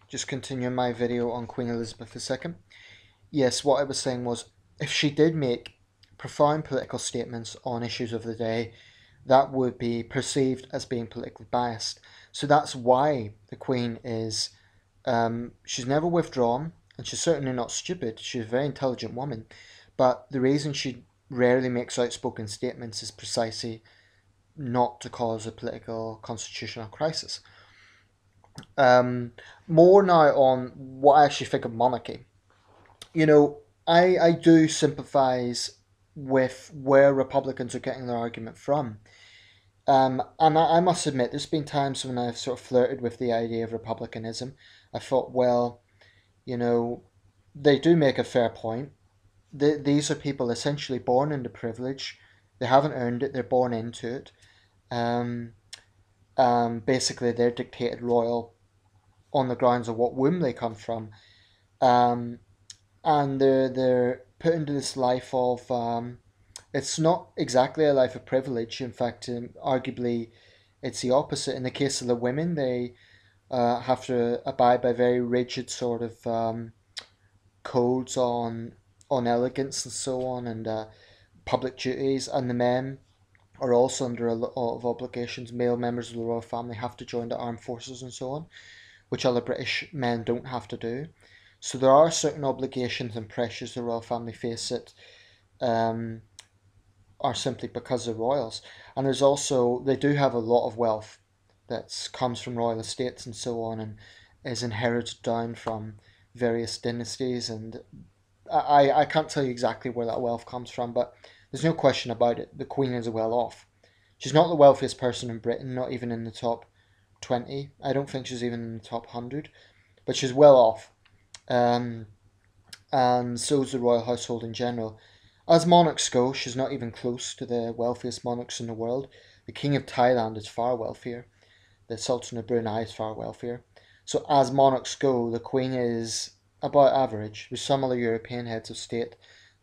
Just continuing my video on Queen Elizabeth II. Yes, what I was saying was if she did make profound political statements on issues of the day, that would be perceived as being politically biased. So that's why the Queen is, she's never withdrawn, and she's certainly not stupid. She's a very intelligent woman. But the reason she rarely makes outspoken statements is precisely not to cause a political constitutional crisis. Um, More now on what I actually think of monarchy. You know, I do sympathise with where Republicans are getting their argument from. And I must admit, there's been times when I've sort of flirted with the idea of republicanism. I thought, well, you know, they do make a fair point. These are people essentially born into privilege. They haven't earned it, they're born into it. Um, Basically, they're dictated royal on the grounds of what womb they come from. Um, and they're put into this life of it's not exactly a life of privilege. In fact, arguably, it's the opposite. In the case of the women, they have to abide by very rigid sort of codes on elegance and so on, and public duties. And the men are also under a lot of obligations. Male members of the royal family have to join the armed forces and so on, which other British men don't have to do. So there are certain obligations and pressures the royal family face that um, are simply because of royals. And there's also, they do have a lot of wealth that comes from royal estates and so on, and is inherited down from various dynasties. And I can't tell you exactly where that wealth comes from, but there's no question about it. The Queen is well off. She's not the wealthiest person in Britain, not even in the top 20. I don't think she's even in the top 100, but she's well off. Um, and so is the royal household in general. As monarchs go, she's not even close to the wealthiest monarchs in the world. The King of Thailand is far wealthier. The Sultan of Brunei is far wealthier. So as monarchs go, the Queen is about average. With some other European heads of state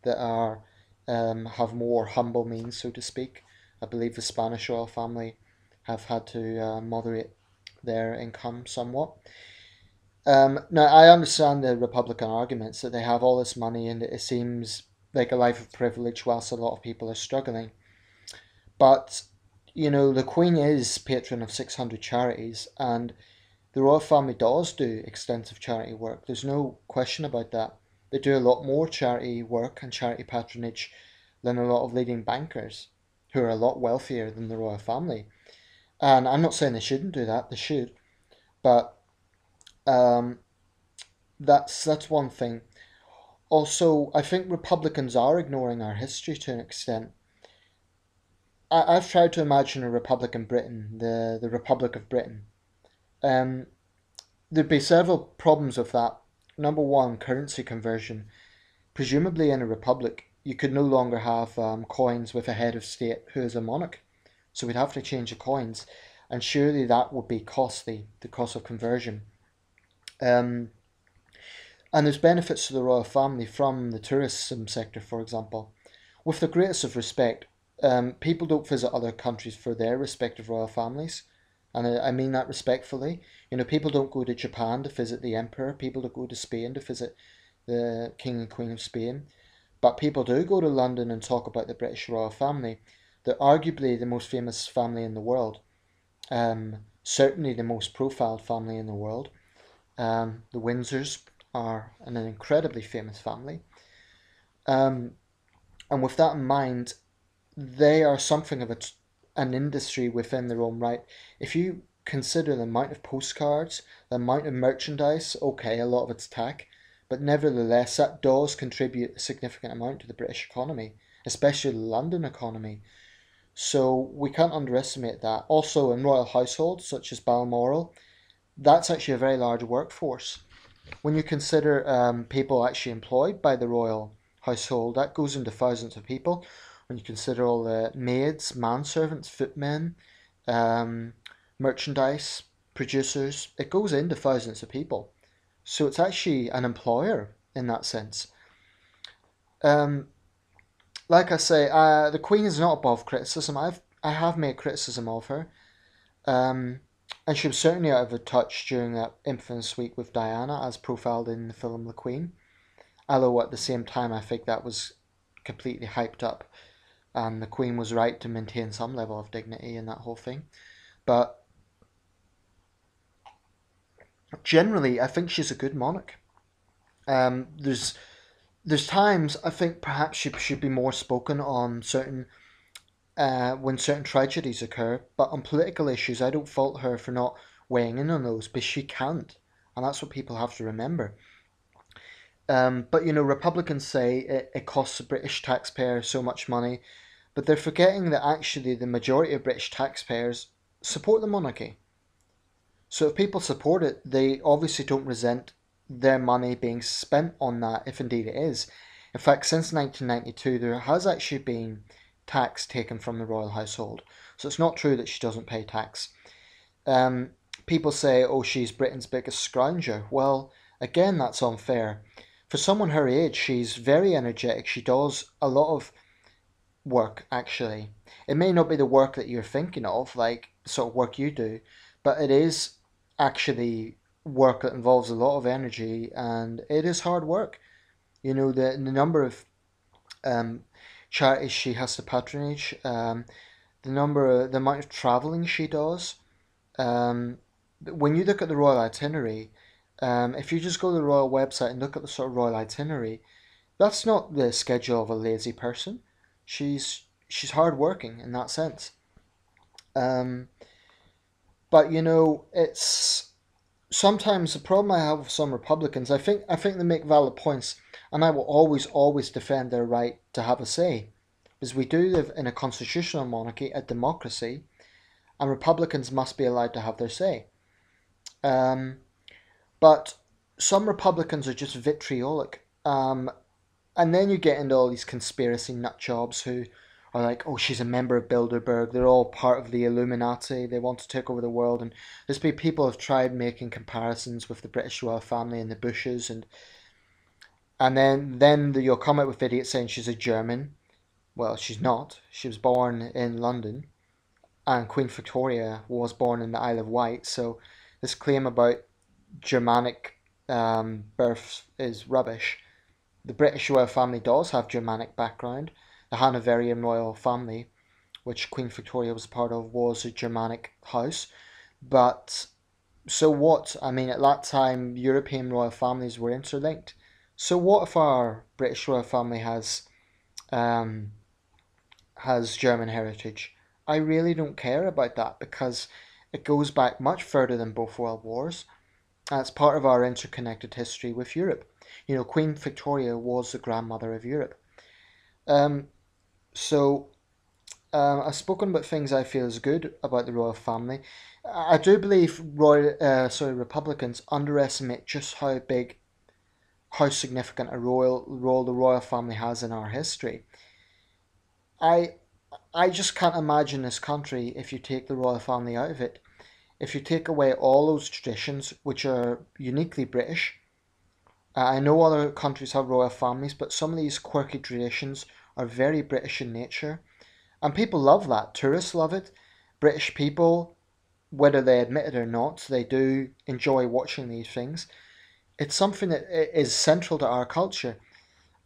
that are have more humble means, so to speak. I believe the Spanish royal family have had to moderate their income somewhat. Now, I understand the Republican arguments that they have all this money and it seems like a life of privilege whilst a lot of people are struggling. But, you know, the Queen is patron of 600 charities and the royal family does do extensive charity work. There's no question about that. They do a lot more charity work and charity patronage than a lot of leading bankers who are a lot wealthier than the royal family. And I'm not saying they shouldn't do that, they should. But um, that's one thing. Also, I think Republicans are ignoring our history to an extent. I've tried to imagine a Republican Britain, the Republic of Britain. Um, there'd be several problems with that. Number one, currency conversion. Presumably, in a republic, you could no longer have coins with a head of state who is a monarch. So we'd have to change the coins, and surely that would be costly, the cost of conversion. Um, and there's benefits to the royal family from the tourism sector, for example. With the greatest of respect, people don't visit other countries for their respective royal families. And I mean that respectfully. You know, people don't go to Japan to visit the emperor. People don't go to Spain to visit the king and queen of Spain. But people do go to London and talk about the British royal family. They're arguably the most famous family in the world. Certainly the most profiled family in the world. The Windsors are an incredibly famous family. Um, and with that in mind, they are something of an industry within their own right. If you consider the amount of postcards, the amount of merchandise, okay, a lot of it's tack, but nevertheless, that does contribute a significant amount to the British economy, especially the London economy. So we can't underestimate that. Also, in royal households such as Balmoral, that's actually a very large workforce. When you consider people actually employed by the royal household, that goes into thousands of people. When you consider all the maids, manservants, footmen, um, merchandise, producers, it goes into thousands of people. So it's actually an employer in that sense. Um, like I say, the Queen is not above criticism. I have made criticism of her. Um, And she was certainly out of touch during that infamous week with Diana, as profiled in the film The Queen. Although at the same time, I think that was completely hyped up, and the Queen was right to maintain some level of dignity in that whole thing. But generally, I think she's a good monarch. There's times I think perhaps she should be more spoken on certain when certain tragedies occur, but on political issues, I don't fault her for not weighing in on those, but she can't, and that's what people have to remember. But Republicans say it costs the British taxpayer so much money, but they're forgetting that actually the majority of British taxpayers support the monarchy. So if people support it, they obviously don't resent their money being spent on that, if indeed it is. In fact, since 1992, there has actually been tax taken from the royal household. So it's not true that she doesn't pay tax. Um, People say, oh, she's Britain's biggest scrounger. Well, again, that's unfair. For someone her age, she's very energetic. She does a lot of work, actually. It may not be the work that you're thinking of, like sort of work you do, but it is actually work that involves a lot of energy and it is hard work. The number of um, charities she has to patronage, the amount of traveling she does. Um, when you look at the royal itinerary, if you just go to the royal website and look at the sort of royal itinerary, that's not the schedule of a lazy person. She's hardworking in that sense. Um, but it's sometimes the problem I have with some Republicans. I think they make valid points, and I will always defend their right to have a say, because we do live in a constitutional monarchy, a democracy, and Republicans must be allowed to have their say. Um, but some Republicans are just vitriolic. And then you get into all these conspiracy nut jobs who are like, oh, she's a member of Bilderberg. They're all part of the Illuminati. They want to take over the world. And there's been people have tried making comparisons with the British royal family and the Bushes, and then you'll come out with idiots saying she's a German. Well, she's not. She was born in London, and Queen Victoria was born in the Isle of Wight. So this claim about Germanic births is rubbish. The British royal family does have Germanic background. The Hanoverian royal family, which Queen Victoria was a part of, was a Germanic house. But so what? I mean, at that time, European royal families were interlinked. So what if our British royal family um, has German heritage? I really don't care about that because it goes back much further than both world wars. And it's part of our interconnected history with Europe. Queen Victoria was the grandmother of Europe. Um, so I've spoken about things I feel is good about the royal family. I do believe Republicans underestimate just how significant a royal role the royal family has in our history. I I just can't imagine this country if you take the royal family out of it. If you take away all those traditions, which are uniquely British. I know other countries have royal families, but some of these quirky traditions are very British in nature. And people love that. Tourists love it. British people, whether they admit it or not, they do enjoy watching these things. It's something that is central to our culture.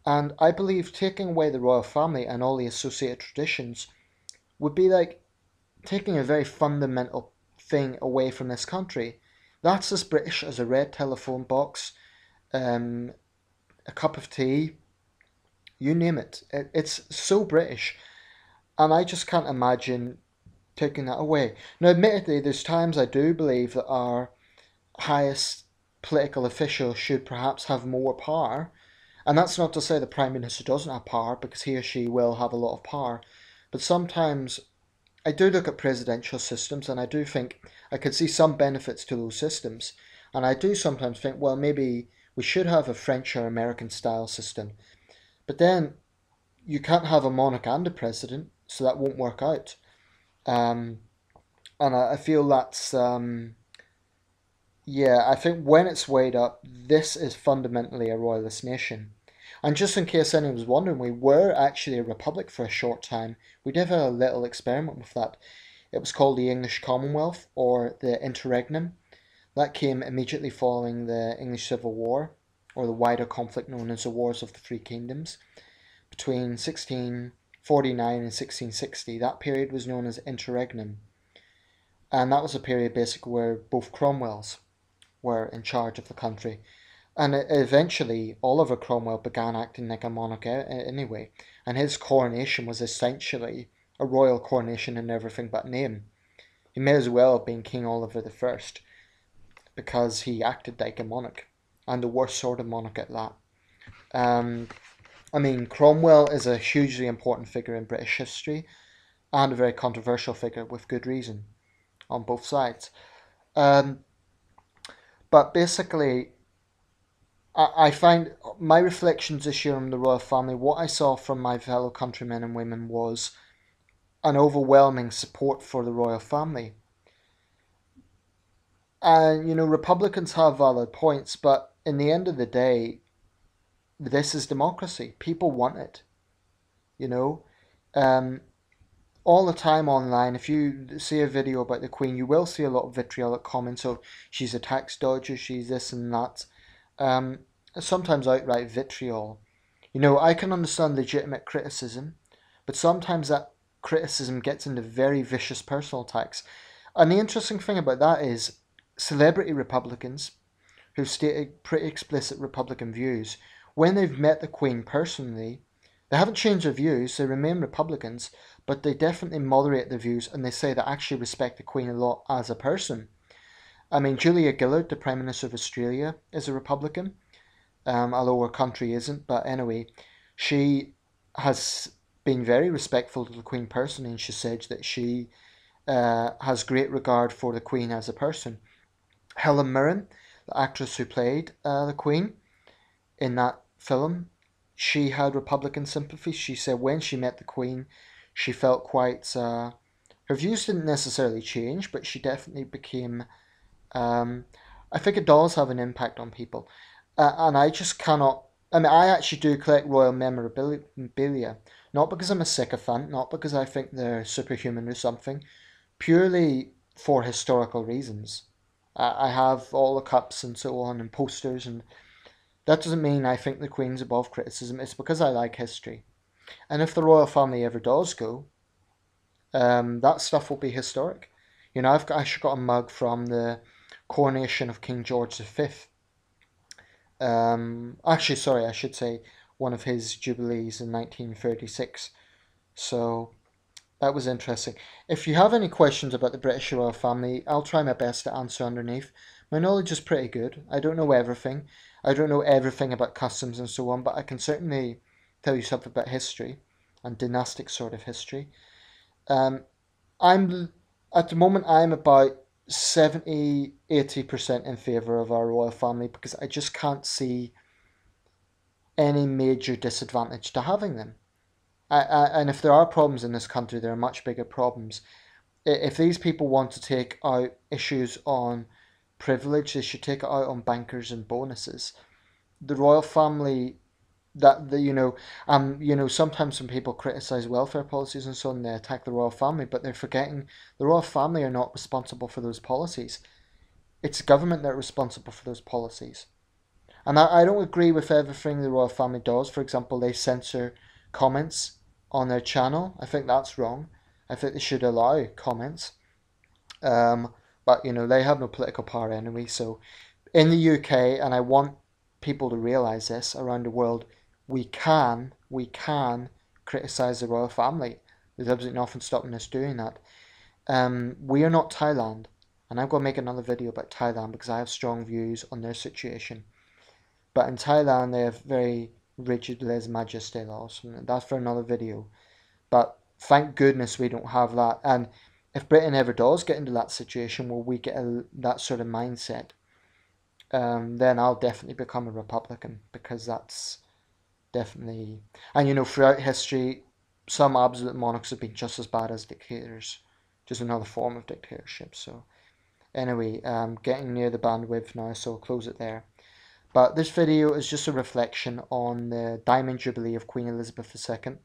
And I believe taking away the royal family and all the associated traditions would be like taking a very fundamental thing away from this country. That's as British as a red telephone box, um, a cup of tea, you name it. It's so British. And I just can't imagine taking that away. Now, admittedly, there's times I do believe that our highest political officials should perhaps have more power. And that's not to say the Prime Minister doesn't have power, because he or she will have a lot of power. But sometimes I do look at presidential systems and I do think I could see some benefits to those systems. And I do sometimes think, well, maybe we should have a French or American style system. But then you can't have a monarch and a president, so that won't work out. Um, and I feel that's, yeah, I think when it's weighed up, this is fundamentally a royalist nation. And just in case anyone was wondering, we were actually a republic for a short time. We did have a little experiment with that. It was called the English Commonwealth, or the Interregnum. That came immediately following the English Civil War, or the wider conflict known as the Wars of the Three Kingdoms. Between 1649 and 1660, that period was known as Interregnum. And that was a period basically where both Cromwells were in charge of the country. And eventually, Oliver Cromwell began acting like a monarch anyway, and his coronation was essentially a royal coronation in everything but name. He may as well have been King Oliver I, because he acted like a monarch, and the worst sort of monarch at that. I mean, Cromwell is a hugely important figure in British history, and a very controversial figure with good reason on both sides. But basically, I find my reflections this year on the royal family, what I saw from my fellow countrymen and women was an overwhelming support for the royal family. And, Republicans have valid points, but in the end of the day, this is democracy. People want it, you know. Um, all the time online, if you see a video about the Queen, you will see a lot of vitriolic comments of she's a tax dodger, she's this and that. Um, Sometimes outright vitriol. I can understand legitimate criticism, but sometimes that criticism gets into very vicious personal attacks. And the interesting thing about that is celebrity Republicans who've stated pretty explicit Republican views, when they've met the Queen personally, they haven't changed their views, they remain Republicans, but they definitely moderate their views and they say they actually respect the Queen a lot as a person. I mean, Julia Gillard, the Prime Minister of Australia, is a Republican, although her country isn't, but anyway, she has been very respectful to the Queen personally, and she said that she has great regard for the Queen as a person. Helen Mirren, the actress who played the Queen in that film, she had Republican sympathy. She said when she met the Queen, she felt quite. Her views didn't necessarily change, but she definitely became. I think it does have an impact on people, and I just cannot. I mean, I actually do collect royal memorabilia, not because I'm a sycophant, not because I think they're superhuman or something, purely for historical reasons. I have all the cups and so on and posters, and that doesn't mean I think the Queen's above criticism. It's because I like history. And if the royal family ever does go, that stuff will be historic. I've actually got a mug from the coronation of King George V. Actually, sorry, I should say one of his jubilees in 1936. So that was interesting. If you have any questions about the British royal family, I'll try my best to answer underneath. My knowledge is pretty good. I don't know everything. I don't know everything about customs and so on, but I can certainly tell you something about history and dynastic sort of history. I'm at the moment I'm about 70-80% in favour of our royal family because I just can't see any major disadvantage to having them. And if there are problems in this country, there are much bigger problems. If these people want to take out issues on privilege, they should take it out on bankers and bonuses. The royal family, sometimes when people criticize welfare policies and so on, they attack the royal family, but they're forgetting the royal family are not responsible for those policies. It's government that are responsible for those policies. And I don't agree with everything the royal family does. For example, they censor comments on their channel. I think that's wrong. I think they should allow comments. But they have no political power anyway. So in the UK, and I want people to realise this around the world, we can criticise the royal family. There's absolutely nothing stopping us doing that. We are not Thailand, and I'm going to make another video about Thailand because I have strong views on their situation. But in Thailand, they have very rigid lèse-majesté laws. That's for another video. But thank goodness we don't have that. And if Britain ever does get into that situation where we get that sort of mindset, then I'll definitely become a Republican because that's definitely. And throughout history, some absolute monarchs have been just as bad as dictators, just another form of dictatorship. So anyway, getting near the bandwidth now, so I'll close it there. But this video is just a reflection on the Diamond Jubilee of Queen Elizabeth II.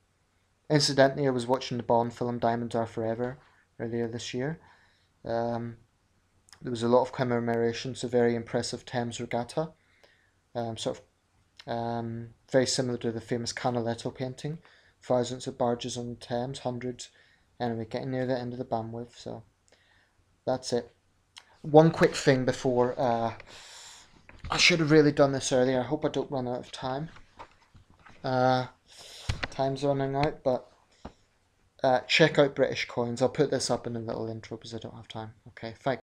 Incidentally, I was watching the Bond film Diamonds Are Forever earlier this year. There was a lot of commemorations, a very impressive Thames regatta, sort of very similar to the famous Canaletto painting. Thousands of barges on the Thames, hundreds. Anyway, getting near the end of the bandwidth, so that's it. One quick thing before, I should have really done this earlier. I hope I don't run out of time. Time's running out, but check out British coins. I'll put this up in a little intro because I don't have time. Okay, thanks.